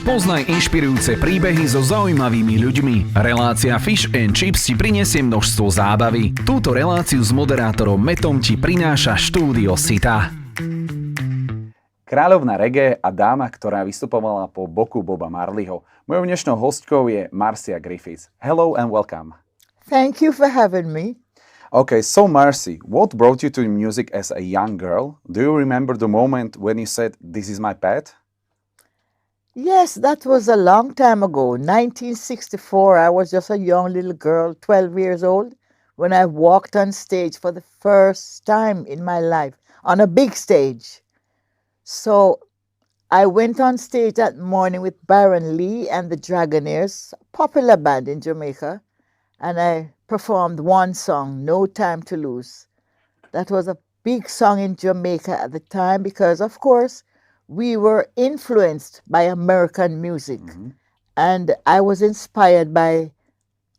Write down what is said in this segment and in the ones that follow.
Spoznaj inšpirujúce príbehy so zaujímavými ľuďmi. Relácia Fish and Chips ti prinesie množstvo zábavy. Túto reláciu s moderátorom Mettom ti prináša Štúdio SITA. Kráľovná reggae a dáma, ktorá vystupovala po boku Boba Marleyho. Mojou dnešnou hostkou je Marcia Griffiths. Hello and welcome. Thank you for having me. Okay, so Marcy, what brought you to music as a young girl? Do you remember the moment when you said, "This is my path"? Yes, that was a long time ago, 1964. I was just a young little girl, 12 years old, when I walked on stage for the first time in my life, on a big stage. So I went on stage that morning with Baron Lee and the Dragonaires, a popular band in Jamaica, and I performed one song, No Time to Lose. That was a big song in Jamaica at the time because, of course, we were influenced by American music. And I was inspired by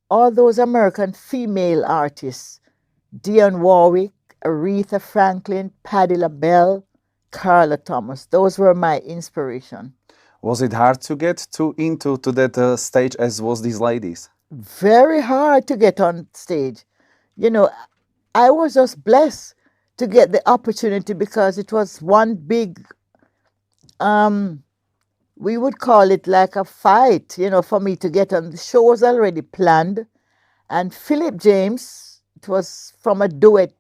all those American female artists, Dionne Warwick, Aretha Franklin, Patti LaBelle, Carla Thomas. Those were my inspiration. Was it hard to get into that stage as was these ladies? Very hard to get on stage. You know, I was just blessed to get the opportunity because it was one big, we would call it like a fight, you know, for me to get on. The show was already planned. And Philip James, it was from a duet,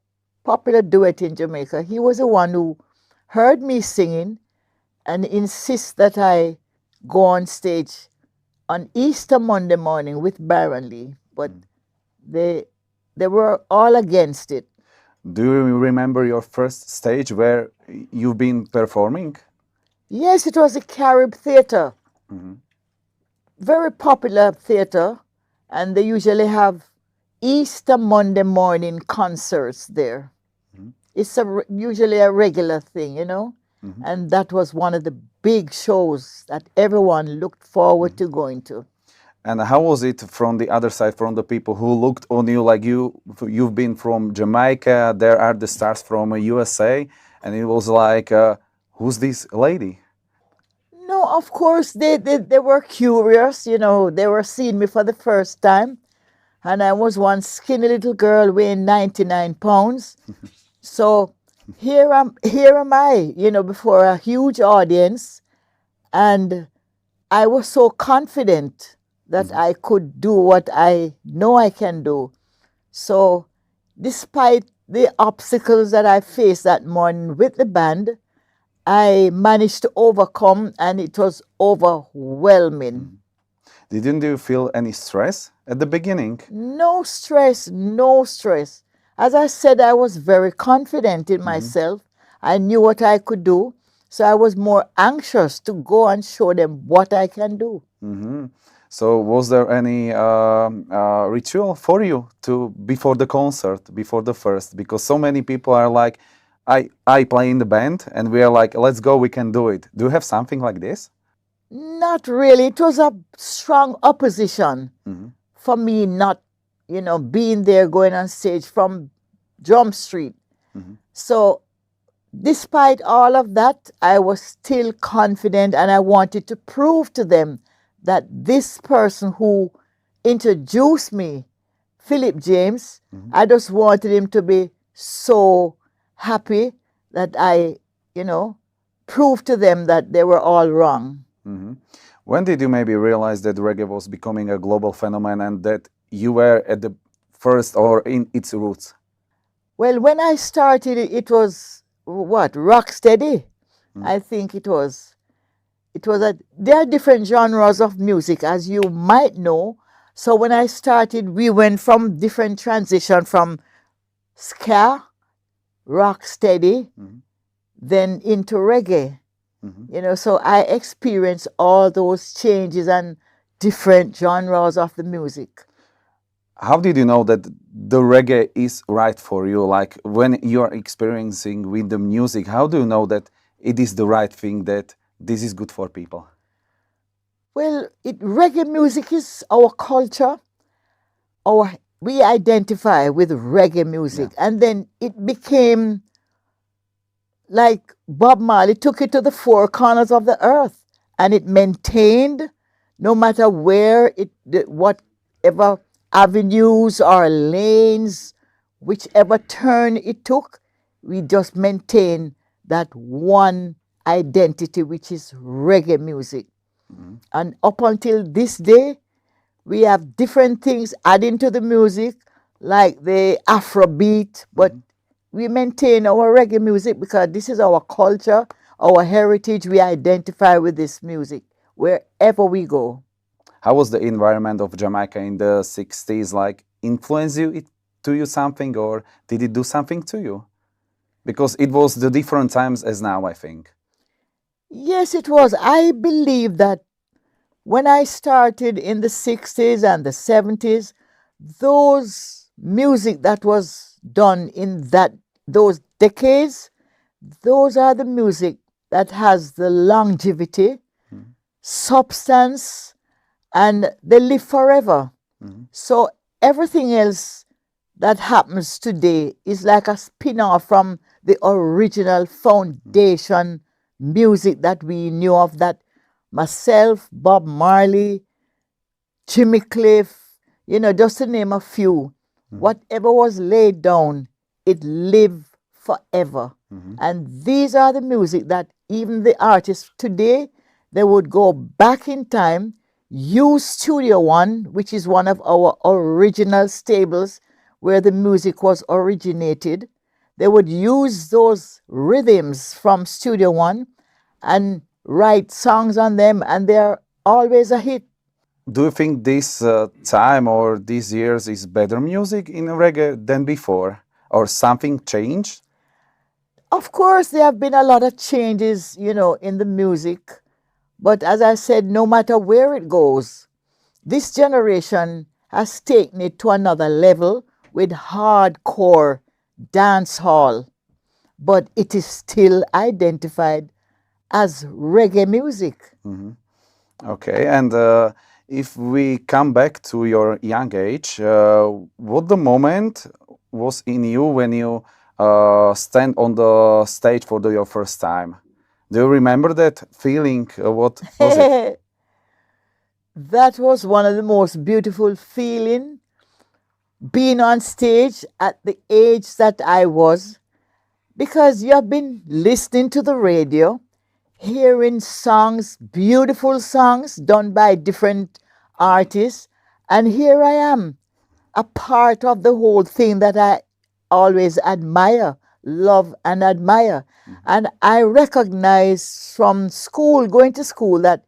popular duet in Jamaica. He was the one who heard me singing and insist that I go on stage on Easter Monday morning with Baron Lee, but they were all against it. Do you remember your first stage where you've been performing? Yes, it was a Carib theater. Very popular theater, and they usually have Easter Monday morning concerts there. It's usually a regular thing, you know? And that was one of the big shows that everyone looked forward to going to. And how was it from the other side, from the people who looked on you like you've been from Jamaica, there are the stars from USA, and it was like, who's this lady? No, of course, they were curious, you know, they were seeing me for the first time. And I was one skinny little girl weighing 99 pounds. So here am I, you know, before a huge audience, and I was so confident that I could do what I know I can do. So despite the obstacles that I faced that morning with the band, I managed to overcome, and it was overwhelming. Didn't you feel any stress at the beginning? No stress, no stress. As I said, I was very confident in myself. I knew what I could do. So I was more anxious to go and show them what I can do. So was there any ritual for you before the concert, before the first? Because so many people are like, I play in the band, and we are like, let's go, we can do it. Do you have something like this? Not really. It was a strong opposition for me not, you know, being there, going on stage from Drum Street. So despite all of that, I was still confident, and I wanted to prove to them that this person who introduced me, Philip James, I just wanted him to be so happy that I, you know, proved to them that they were all wrong. When did you maybe realize that reggae was becoming a global phenomenon and that you were at the first or in its roots? Well, when I started, it was what, rock steady. I think it was. There are different genres of music, as you might know. So when I started, we went from different transition from ska, rock steady, then into reggae. You know, so I experienced all those changes and different genres of the music. How did you know that the reggae is right for you? Like when you're experiencing with the music, how do you know that it is the right thing, that this is good for people? Well, reggae music is our culture. We identify with reggae music. And then it became like Bob Marley took it to the four corners of the earth. and it maintained no matter where whatever avenues or lanes, whichever turn it took, we just maintained that one identity, which is reggae music. And up until this day, we have different things adding to the music, like the Afrobeat, but we maintain our reggae music because this is our culture, our heritage. We identify with this music wherever we go. How was the environment of Jamaica in the 60s? Like, influence to you something, or did it do something to you? Because it was the different times as now, I think. Yes, it was. I believe that when I started in the 60s and the 70s, those music that was done in those decades, those are the music that has the longevity, substance, and they live forever. So everything else that happens today is like a spin-off from the original foundation music that we knew of, that myself, Bob Marley, Jimmy Cliff, just to name a few. Whatever was laid down, it lived forever. And these are the music that even the artists today, they would go back in time, use Studio One, which is one of our original stables where the music was originated. They would use those rhythms from Studio One and write songs on them, and they're always a hit. Do you think this time or these years is better music in reggae than before? Or something changed? Of course, there have been a lot of changes, in the music. But as I said, no matter where it goes, this generation has taken it to another level with hardcore dance hall. But it is still identified as reggae music. Okay, and if we come back to your young age, what the moment was in you when you stand on the stage for your first time? Do you remember that feeling? What was it? That was one of the most beautiful feeling, being on stage at the age that I was, because you have been listening to the radio, hearing songs, beautiful songs done by different artists, and here I am, a part of the whole thing that I always admire, love and admire. And I recognize from school, going to school, that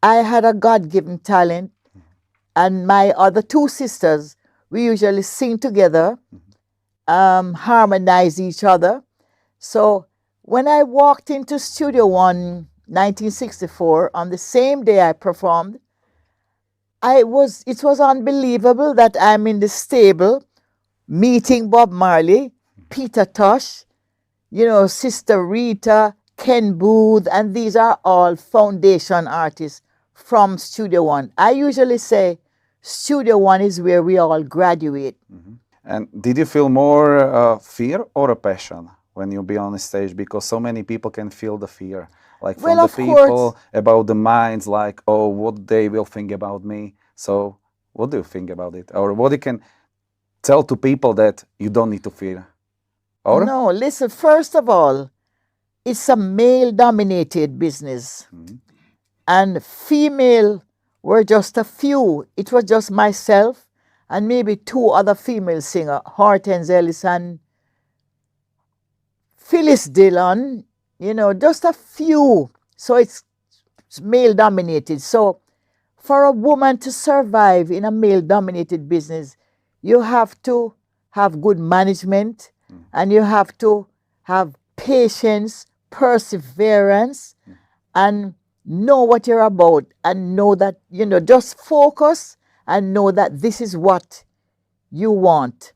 I had a God-given talent, and my other two sisters, we usually sing together, harmonize each other. So when I walked into Studio One 1964, on the same day I performed, it was unbelievable that I'm in the stable meeting Bob Marley, Peter Tosh, Sister Rita, Ken Booth, and these are all foundation artists from Studio One. I usually say Studio One is where we all graduate. And did you feel more fear or a passion when you be on the stage? Because so many people can feel the fear, like from the people, about the minds, like, oh, what they will think about me. So what do you think about it? Or what you can tell to people that you don't need to fear? Or? No, listen, first of all, it's a male-dominated business. And female were just a few. It was just myself and maybe two other female singers, Hortense Ellis and Phyllis Dillon, just a few. So it's male-dominated. So for a woman to survive in a male-dominated business, you have to have good management, and you have to have patience, perseverance, and know what you're about, and know that, just focus and know that this is what you want.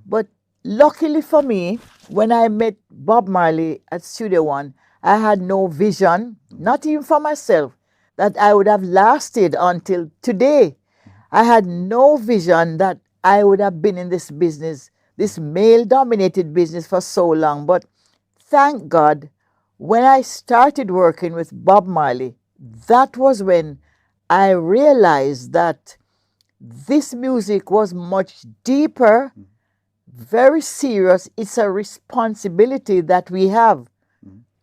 But luckily for me, when I met Bob Marley at Studio One, I had no vision, not even for myself, that I would have lasted until today. I had no vision that I would have been in this business, this male-dominated business, for so long. But thank God, when I started working with Bob Marley, that was when I realized that this music was much deeper, very serious. It's a responsibility that we have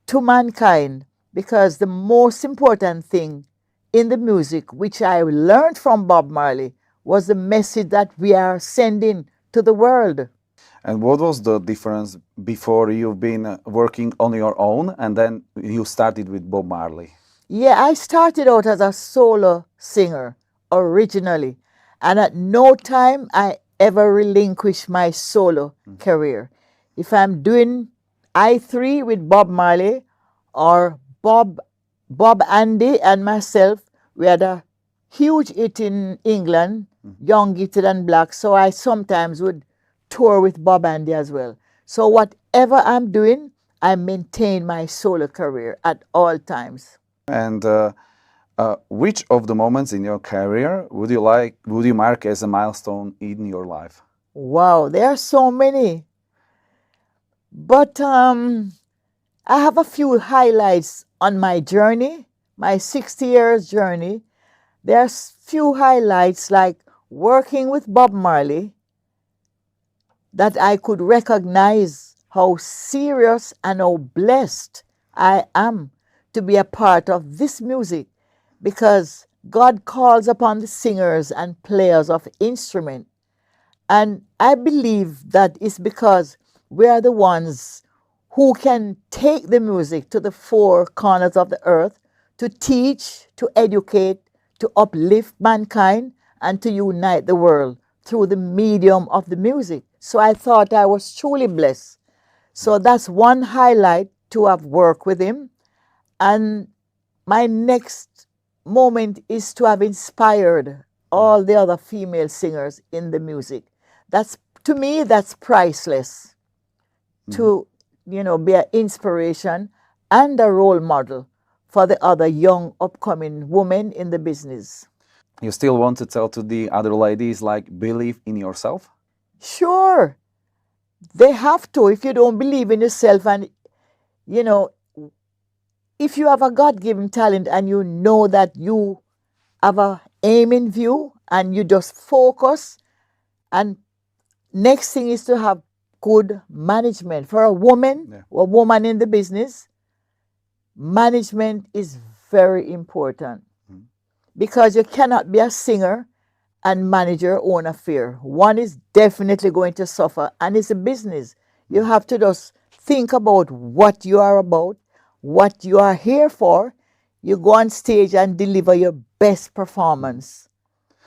to mankind, because the most important thing in the music, which I learned from Bob Marley, was the message that we are sending to the world. And what was the difference before you've been working on your own and then you started with Bob Marley? Yeah, I started out as a solo singer originally, and at no time I ever relinquished my solo career. If I'm doing I3 with Bob Marley or Bob Andy and myself, we had a huge hit in England, Young, Gifted and Black, so I sometimes would tour with Bob Andy as well. So whatever I'm doing, I maintain my solo career at all times. And which of the moments in your career would you mark as a milestone in your life? Wow, there are so many. But I have a few highlights on my journey, my 60 years journey. There's few highlights like working with Bob Marley, that I could recognize how serious and how blessed I am to be a part of this music, because God calls upon the singers and players of instrument. And I believe that it's because we are the ones who can take the music to the four corners of the earth to teach, to educate, to uplift mankind, and to unite the world through the medium of the music. So I thought I was truly blessed. So that's one highlight, to have worked with him. And my next moment is to have inspired all the other female singers in the music. That's, to me, that's priceless. To, be an inspiration and a role model for the other young upcoming women in the business. You still want to tell to the other ladies, like, believe in yourself? Sure. They have to. If you don't believe in yourself, and, if you have a God-given talent and you know that you have an aim in view and you just focus, and next thing is to have good management. For a woman in the business, management is very important, because you cannot be a singer and manage your own affair. One is definitely going to suffer, and it's a business. You have to just think about what you are about, what you are here for. You go on stage and deliver your best performance,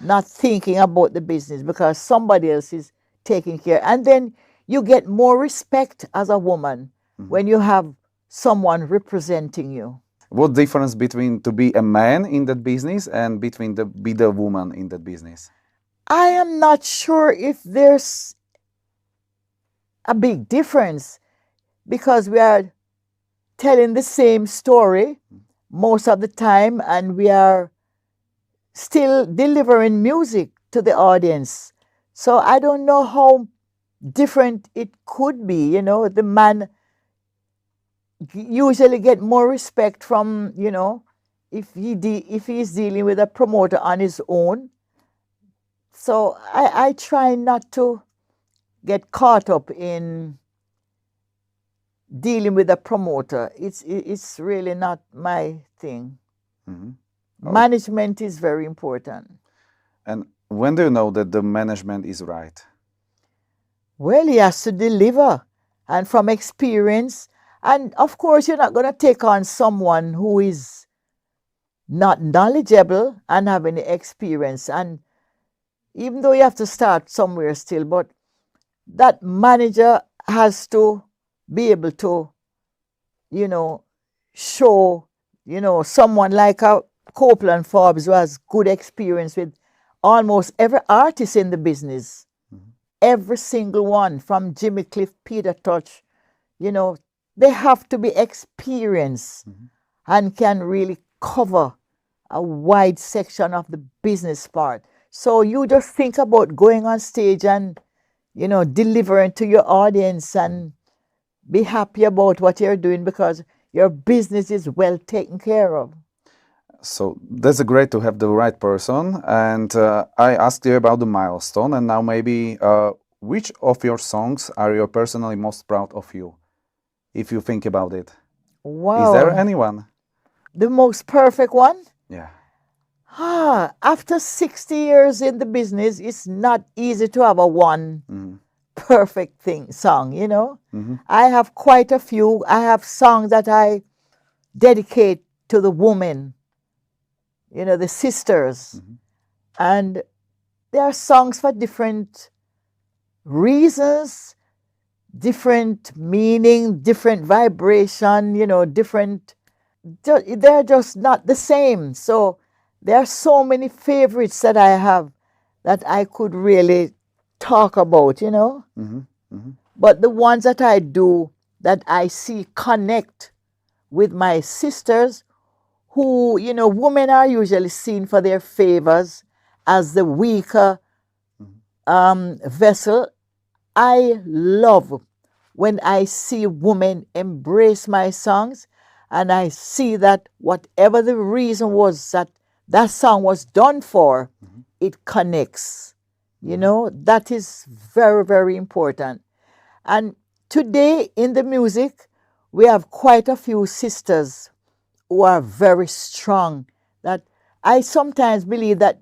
not thinking about the business, because somebody else is taking care. And then you get more respect as a woman when you have someone representing you. What difference between to be a man in that business and between to be the woman in that business? I am not sure if there's a big difference, because we are telling the same story most of the time, and we are still delivering music to the audience. So I don't know how different it could be. The man usually get more respect from, if he's dealing with a promoter on his own. So I try not to get caught up in dealing with a promoter. It's really not my thing. Management is very important. And when do you know that the management is right? Well, he has to deliver, and from experience. And of course, you're not going to take on someone who is not knowledgeable and have any experience. And even though you have to start somewhere still, but that manager has to be able to, show, someone like a Copeland Forbes, who has good experience with almost every artist in the business. Every single one, from Jimmy Cliff, Peter Tosh, they have to be experienced and can really cover a wide section of the business part. So you just think about going on stage and, delivering to your audience, and be happy about what you're doing, because your business is well taken care of. So that's great to have the right person. And I asked you about the milestone, and now maybe which of your songs are you personally most proud of you, if you think about it? Wow. Is there anyone? The most perfect one? Yeah. After 60 years in the business, it's not easy to have a one perfect song, you know. I have quite a few. I have songs that I dedicate to the women, you know, the sisters. And there are songs for different reasons, different meaning, different vibration, you know, different. They're just not the same. So there are so many favorites that I have that I could really talk about, you know. But the ones that I do, that I see connect with my sisters, who, you know, women are usually seen for their favors as the weaker vessel. I love when I see women embrace my songs, and I see that whatever the reason was that song was done for, it connects. You know, that is very, very important. And today in the music, we have quite a few sisters who are very strong, that I sometimes believe that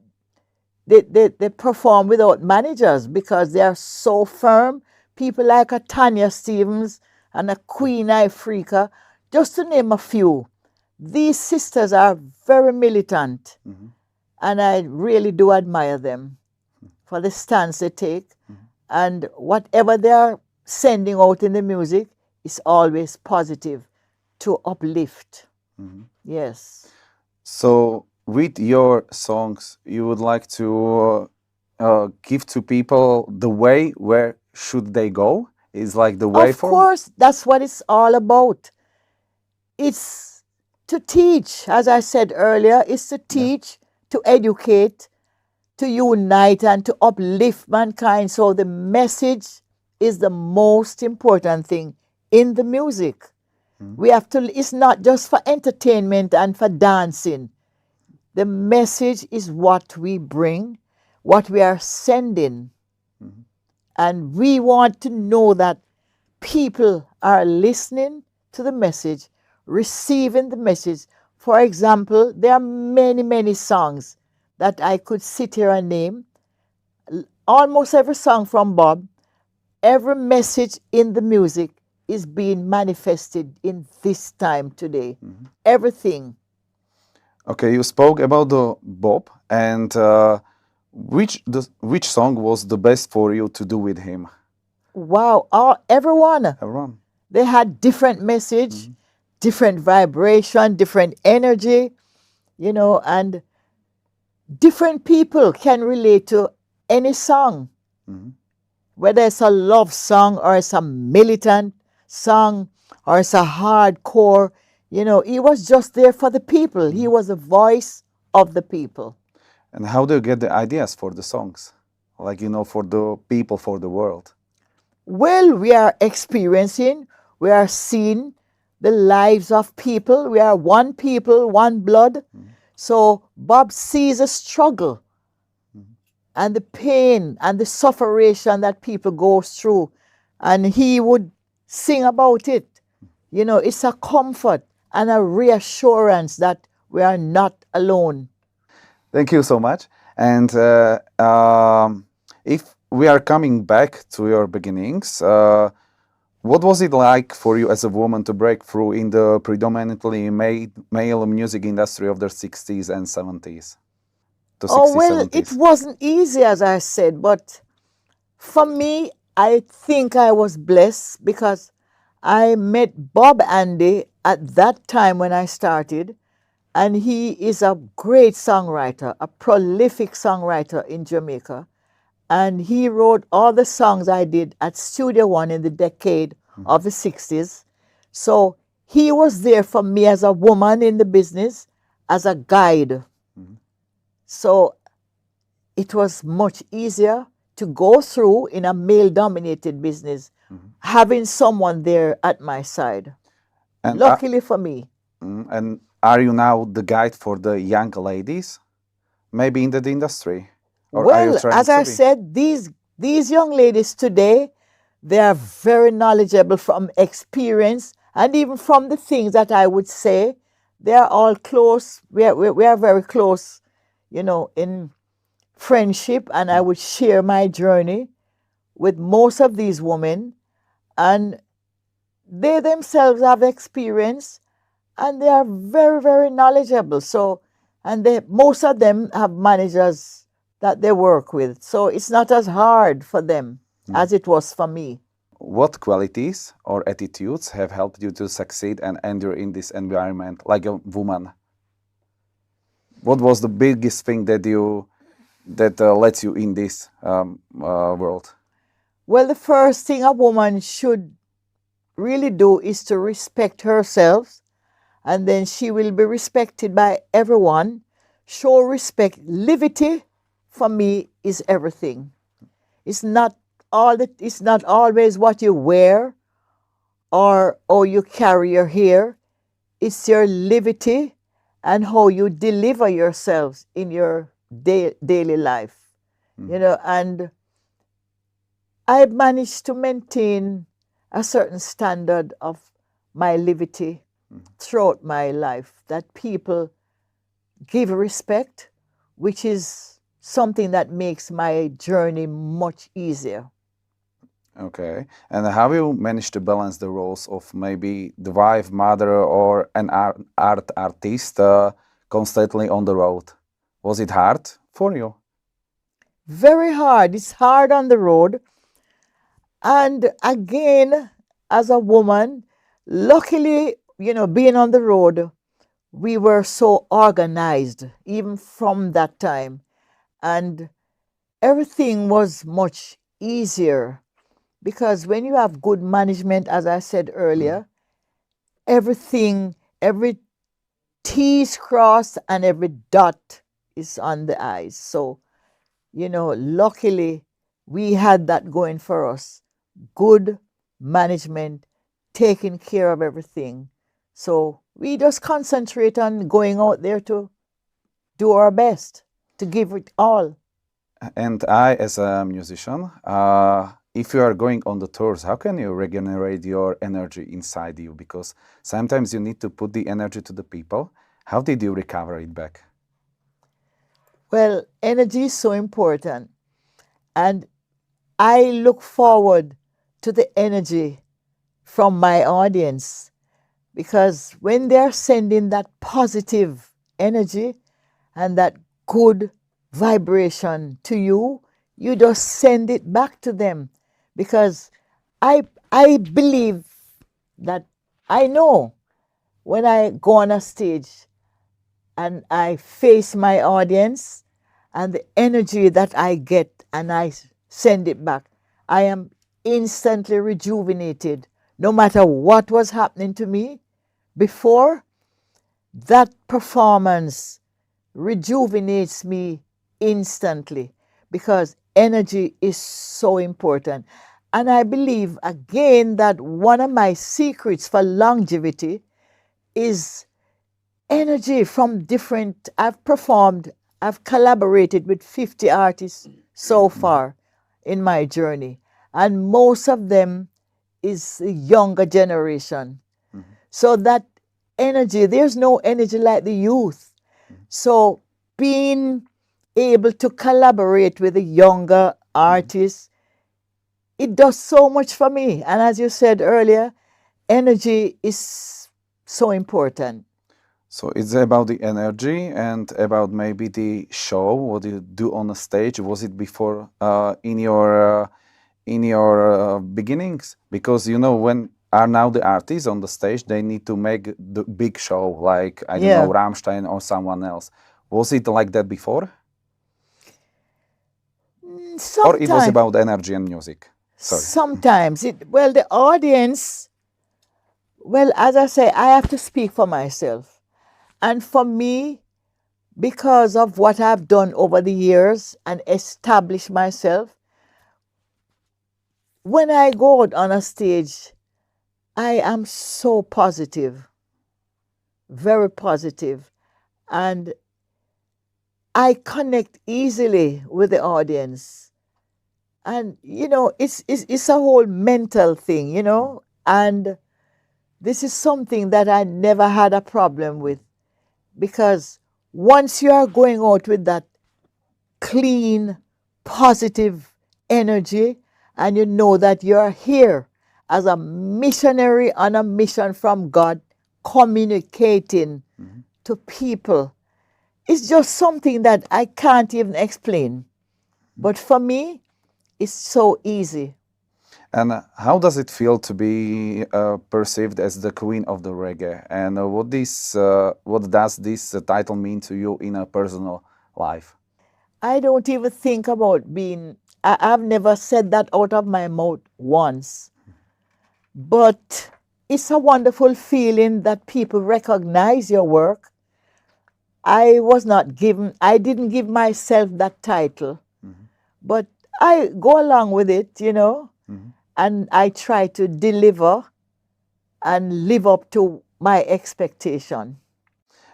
they perform without managers because they are so firm. People like a Tanya Stevens and a Queen Ifrika, just to name a few. These sisters are very militant, and I really do admire them for the stance they take. And whatever they are sending out in the music is always positive to uplift. Yes. So with your songs, you would like to give to people the way where should they go? Is like the way Of course, that's what it's all about. It's to teach, as I said earlier, it's to teach, to educate, to unite, and to uplift mankind. So the message is the most important thing in the music. We have to, it's not just for entertainment and for dancing. The message is what we bring, what we are sending. And we want to know that people are listening to the message, receiving the message. For example, there are many, many songs that I could sit here and name. Almost every song from Bob, every message in the music is being manifested in this time today. Everything. Okay, you spoke about the Bob, and which song was the best for you to do with him? Wow, everyone. Everyone. They had different message, different vibration, different energy, you know, and different people can relate to any song. Whether it's a love song or it's a militant song or it's a hardcore, you know, he was just there for the people. He was a voice of the people. And how do you get the ideas for the songs? Like, you know, for the people, for the world? Well, we are experiencing, we are seeing the lives of people. We are one people, one blood. So Bob sees a struggle and the pain and the suffering that people go through. And he would sing about it. You know, it's a comfort and a reassurance that we are not alone. Thank you so much. And if we are coming back to your beginnings, what was it like for you as a woman to break through in the predominantly male music industry of the 60s and 70s? The 60s, Oh, well, 70s. it wasn't easy, as I said, but for me, I think I was blessed because I met Bob Andy at that time when I started, and he is a great songwriter, a prolific songwriter in Jamaica. And he wrote all the songs I did at Studio One in the decade of the 60s. So he was there for me as a woman in the business, as a guide. So it was much easier to go through in a male-dominated business, having someone there at my side. And Luckily for me. and are you now the guide for the young ladies, maybe in the industry? Or are you Well, trying as to I be? said, these young ladies today, they are very knowledgeable from experience and even from the things that I would say. They are all close. We are very close, in friendship, and I would share my journey with most of these women, and they themselves have experience, and they are very, very knowledgeable. So, and most of them have managers that they work with. So it's not as hard for them as it was for me. What qualities or attitudes have helped you to succeed and endure in this environment, like a woman? What was the biggest thing that lets you in this world? Well, the first thing a woman should really do is to respect herself, and then she will be respected by everyone. Show respect. Livity, for me, is everything. It's not always what you wear or how you carry your hair. It's your livity and how you deliver yourselves in your daily life. And I managed to maintain a certain standard of my livity throughout my life, that people give respect, which is something that makes my journey much easier. Okay. And how you managed to balance the roles of maybe the wife, mother, or an artist constantly on the road? Was it hard for you? Very hard. It's hard on the road. And again, as a woman, luckily, being on the road, we were so organized, even from that time. And everything was much easier because when you have good management, as I said earlier, everything, every T is crossed and every dot is on the I's. So, luckily, we had that going for us. Good management, taking care of everything. So we just concentrate on going out there to do our best, to give it all. And I, as a musician, if you are going on the tours, how can you regenerate your energy inside you? Because sometimes you need to put the energy to the people. How did you recover it back? Well, energy is so important. And I look forward to the energy from my audience, because when they're sending that positive energy and that good vibration to you, you just send it back to them. Because I believe that I know when I go on a stage and I face my audience and the energy that I get and I send it back, I am instantly rejuvenated. No matter what was happening to me before, that performance rejuvenates me instantly, because energy is so important. And I believe, again, that one of my secrets for longevity is energy from different. I've collaborated with 50 artists so far in my journey, and most of them is the younger generation. So that energy, there's no energy like the youth. So being able to collaborate with the younger artists, it does so much for me. And as you said earlier, energy is so important. So it's about the energy and about maybe the show, what you do on the stage. Was it before in your beginnings? Because when are now the artists on the stage, they need to make the big show, like I don't know, Rammstein or someone else. Was it like that before? Sometimes, or it was about energy and music? Sorry. Sometimes the audience. Well, as I say, I have to speak for myself. And for me, because of what I've done over the years and established myself, when I go out on a stage, I am so positive. very positive, and I connect easily with the audience. And, you know, it's a whole mental thing, you know, and this is something that I never had a problem with, because once you are going out with that clean, positive energy, and you know that you're here as a missionary on a mission from God, communicating to people, it's just something that I can't even explain. But for me, it's so easy. And how does it feel to be perceived as the queen of the reggae? And what does this title mean to you in a personal life? I don't even think about being, I've never said that out of my mouth once. But it's a wonderful feeling that people recognize your work. I didn't give myself that title, but I go along with it, you know, and I try to deliver and live up to my expectation.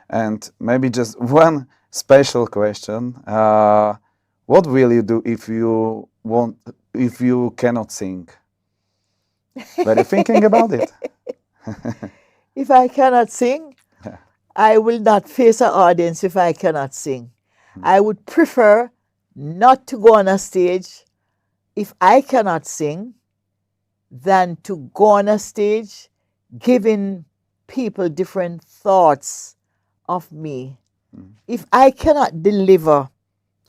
And maybe just one special question: what will you do if you cannot sing? Were you thinking about it? If I cannot sing, Yeah. I will not face an audience if I cannot sing. I would prefer not to go on a stage if I cannot sing than to go on a stage giving people different thoughts of me. If I cannot deliver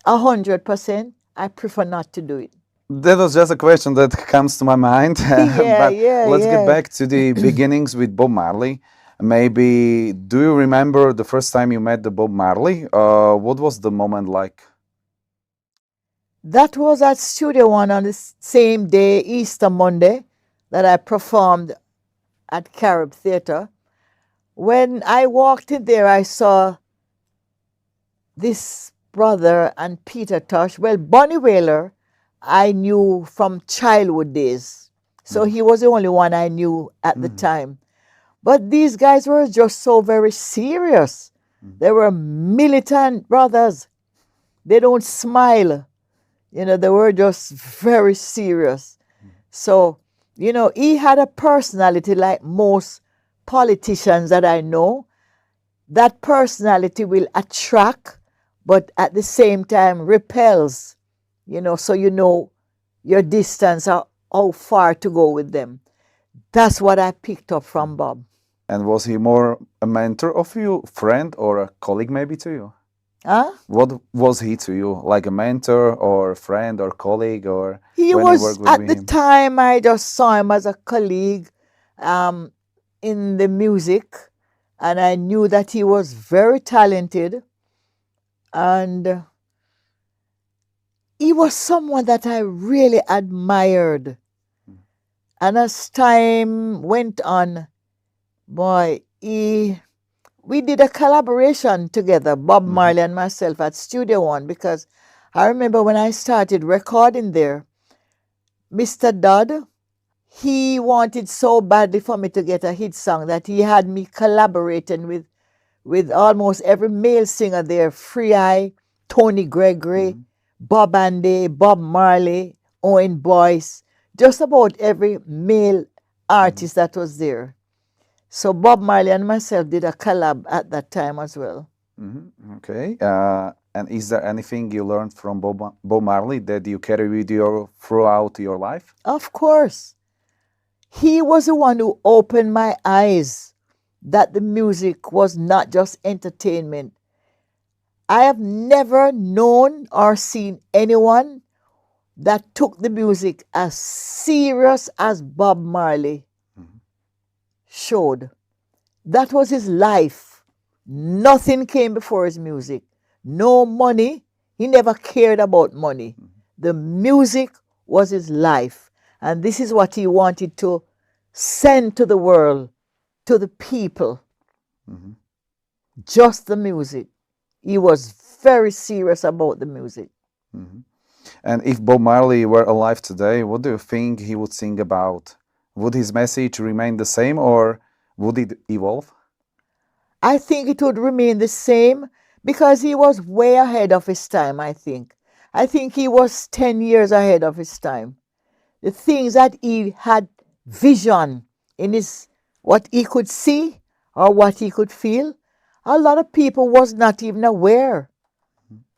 100%, I prefer not to do it. That was just a question that comes to my mind. Yeah, But yeah, let's yeah. get back to the beginnings with Bob Marley. Maybe, do you remember the first time you met the Bob Marley? What was the moment like? That was at Studio One on the same day, Easter Monday, that I performed at Carib Theatre. When I walked in there, I saw this brother and Peter Tosh. Well, Bonnie Whaler, I knew from childhood days. So he was the only one I knew at the time. But these guys were just so very serious. They were militant brothers. They don't smile. You know, they were just very serious. So, you know, he had a personality like most politicians that I know. That personality will attract, but at the same time repels. You know, so you know your distance or how far to go with them. That's what I picked up from Bob. And was he more a mentor of you, friend, or a colleague maybe to you? Huh? What was he to you? Like a mentor or a friend or colleague, or He when was, you worked at with the him? time, I just saw him as a colleague in the music, and I knew that he was very talented, and he was someone that I really admired. And as time went on, boy, we did a collaboration together, Bob Marley and myself at Studio One, because I remember when I started recording there, Mr. Dodd, he wanted so badly for me to get a hit song that he had me collaborating with almost every male singer there, Free Eye, Tony Gregory, Bob Andy, Bob Marley, Owen Boyce, just about every male artist that was there. So Bob Marley and myself did a collab at that time as well. Okay. And is there anything you learned from Bob Marley that you carry with you throughout your life? Of course. He was the one who opened my eyes that the music was not just entertainment. I have never known or seen anyone that took the music as serious as Bob Marley showed. That was his life. Nothing came before his music. No money. He never cared about money. The music was his life. And this is what he wanted to send to the world, to the people. Just the music. He was very serious about the music. And if Bob Marley were alive today, what do you think he would sing about? Would his message remain the same, or would it evolve? I think it would remain the same because he was way ahead of his time, I think. I think he was 10 years ahead of his time. The things that he had vision in his, what he could see or what he could feel, a lot of people was not even aware.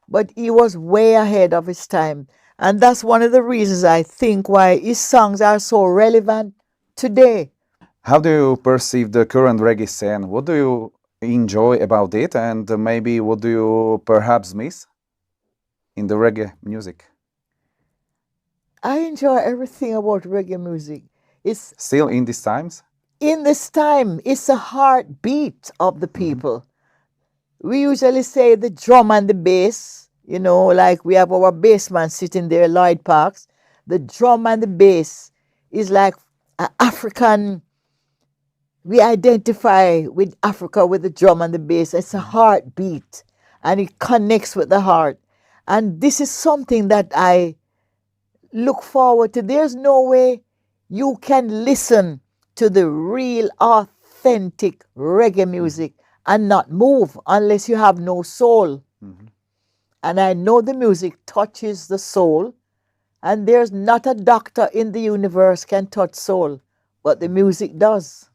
But he was way ahead of his time. And that's one of the reasons I think why his songs are so relevant today. How do you perceive the current reggae scene? What do you enjoy about it, and maybe what do you perhaps miss in the reggae music? I enjoy everything about reggae music. It's Still in these times? in this time, it's the heartbeat of the people. We usually say the drum and the bass, you know, like we have our bassman sitting there, Lloyd Parks. The drum and the bass is like an African, we identify with Africa with the drum and the bass. It's a heartbeat and it connects with the heart. And this is something that I look forward to. There's no way you can listen to the real, authentic reggae music and not move unless you have no soul. And I know the music touches the soul, and there's not a doctor in the universe can touch soul, but the music does.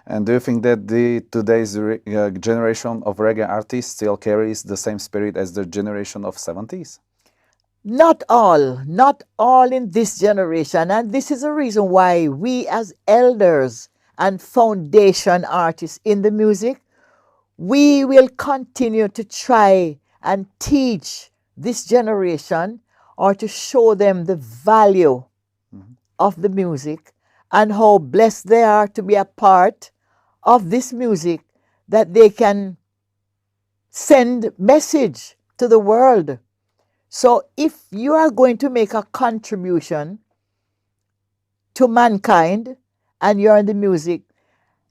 And do you think that today's generation of reggae artists still carries the same spirit as the generation of 70s? Not all in this generation. And this is the reason why we as elders and foundation artists in the music, we will continue to try and teach this generation or to show them the value of the music and how blessed they are to be a part of this music, that they can send message to the world. So if you are going to make a contribution to mankind and you're in the music,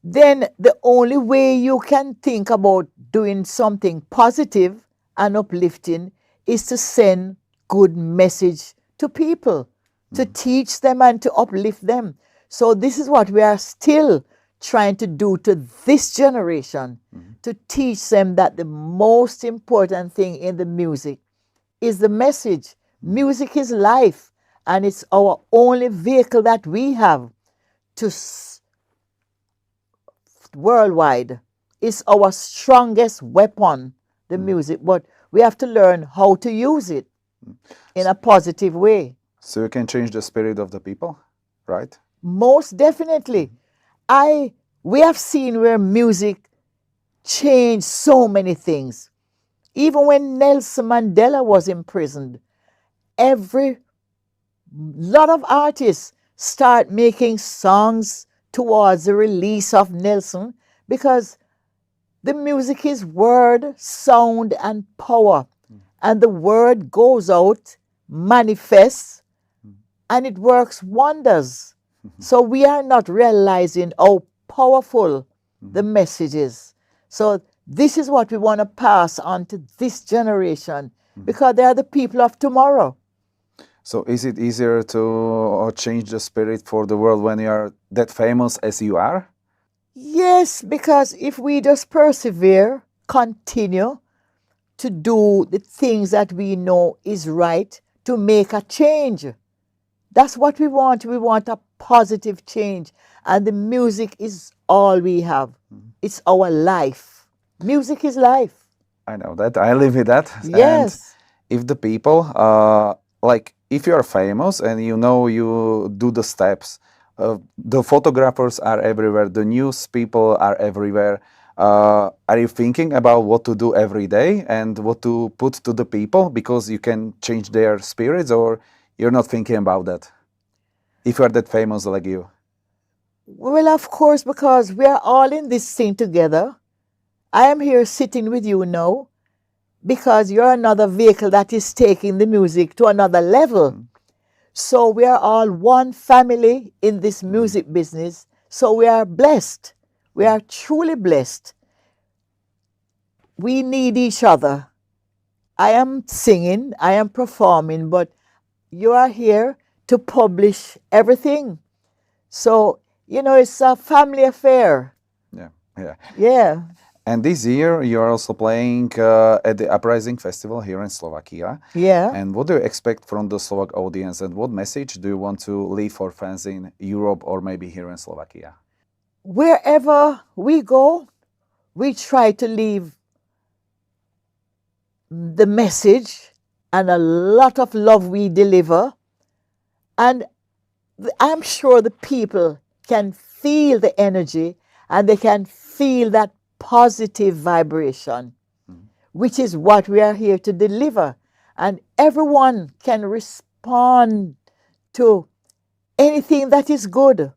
then the only way you can think about doing something positive and uplifting is to send good message to people, to teach them and to uplift them. So this is what we are still trying to do to this generation, to teach them that the most important thing in the music is the message. Music is life, and it's our only vehicle that we have to worldwide. It's our strongest weapon, the music, but we have to learn how to use it in a positive way. So you can change the spirit of the people, right? Most definitely. We have seen where music changed so many things. Even when Nelson Mandela was imprisoned, lot of artists start making songs towards the release of Nelson, because the music is word, sound, and power. And the word goes out, manifests, and it works wonders. So we are not realizing how powerful the message is. So this is what we want to pass on to this generation, because they are the people of tomorrow. So is it easier to change the spirit for the world when you are that famous as you are? Yes, because if we just persevere, continue to do the things that we know is right, to make a change. That's what we want. We want a positive change. And the music is all we have. It's our life. Music is life. I know that. I live with that. Yes. And if the people, like if you are famous and you know you do the steps, the photographers are everywhere, the news people are everywhere. Are you thinking about what to do every day and what to put to the people because you can change their spirits, or you're not thinking about that if you are that famous like you? Well, of course, because we are all in this thing together. I am here sitting with you now because you're another vehicle that is taking the music to another level. So we are all one family in this music business. So we are blessed. We are truly blessed. We need each other. I am singing, I am performing, but you are here to publish everything. So, you know, it's a family affair. Yeah, yeah. Yeah. And this year you are also playing at the Uprising Festival here in Slovakia. Yeah. And what do you expect from the Slovak audience, and what message do you want to leave for fans in Europe or maybe here in Slovakia? Wherever we go, we try to leave the message and a lot of love we deliver. And I'm sure the people can feel the energy and they can feel that positive vibration, which is what we are here to deliver. And everyone can respond to anything that is good.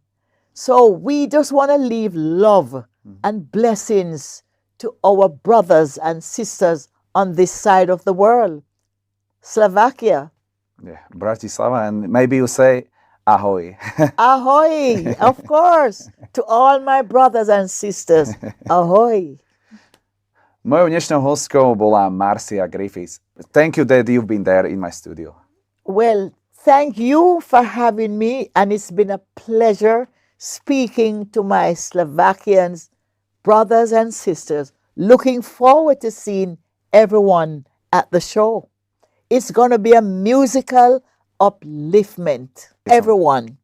So we just want to leave love and blessings to our brothers and sisters on this side of the world. Slovakia. Yeah, Bratislava, and maybe you say ahoy. Ahoy, of course, to all my brothers and sisters. Ahoy. Mojou dnešnou hostkou bola Marcia Griffiths. Thank you that you've been there in my studio. Well, thank you for having me, and it's been a pleasure speaking to my Slovakians, brothers and sisters. Looking forward to seeing everyone at the show. It's going to be a musical upliftment. Everyone.